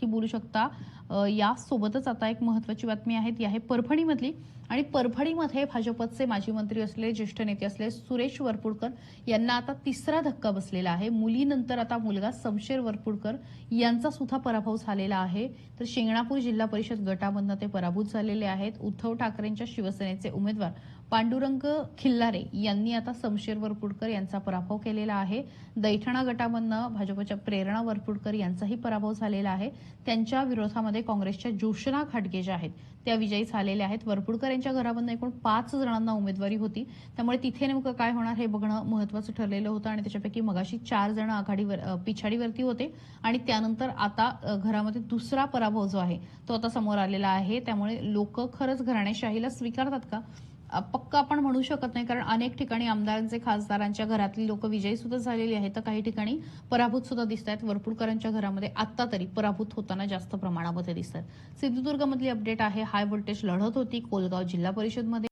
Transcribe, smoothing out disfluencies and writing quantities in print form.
नक्की बोलू शकता। यासोबतच आता एक महत्त्वाची बातमी आहे ती आहे परभणीमधली आणि परभणीमध्ये भाजपचे माजी मंत्री असलेले ज्येष्ठ नेते असलेले सुरेश वरपुडकर यांना आता तिसरा धक्का बसलेला आहे। मुलीनंतर आता मुलगा शमशेर वरपुडकर यांचा सुद्धा पराभव झालेला आहे। तर शिंगणापूर जिल्हा परिषद गटामधनं ते पराभूत झालेले आहेत। उद्धव ठाकरेंच्या शिवसेनेचे उमेदवार पांडुरंग खिल्लारे यांनी आता शमशेर वरपुडकर यांचा पराभव केलेला आहे। दैठणा गटामधनं भाजपच्या प्रेरणा वरपुडकर यांचाही पराभव झालेला आहे। त्यांच्या विरोधामध्ये काँग्रेसच्या जोशना खाटगे ज्या आहेत त्या विजयी झालेल्या आहेत। वरपुडकर यांच्या घरामधनं एकूण 5 जणांना उमेदवारी होती, त्यामुळे तिथे नेमकं काय होणार हे बघणं महत्त्वाचं ठरलेलं होतं आणि त्याच्यापैकी मगाशी 4 जण पिछाडीवरती होते आणि त्यानंतर आता घरामध्ये दुसरा पराभव जो आहे तो आता समोर आलेला आहे। त्यामुळे लोक खरंच घराणेशाहीला स्वीकारतात का? पक्का आपण म्हणू शकत नाही, कारण अनेक ठिकाणी आमदारांचे खासदारांच्या घरातली लोक विजयी सुद्धा झालेली आहेत, तर काही ठिकाणी पराभूत सुद्धा दिसत आहेत। वरपुडकरांच्या घरामध्ये आता तरी पराभूत होताना जास्त प्रमाणामध्ये दिसत आहेत। सिंधुदुर्गमधली अपडेट आहे, हाय व्होल्टेज लढत होती कोलगाव जिल्हा परिषदमध्ये।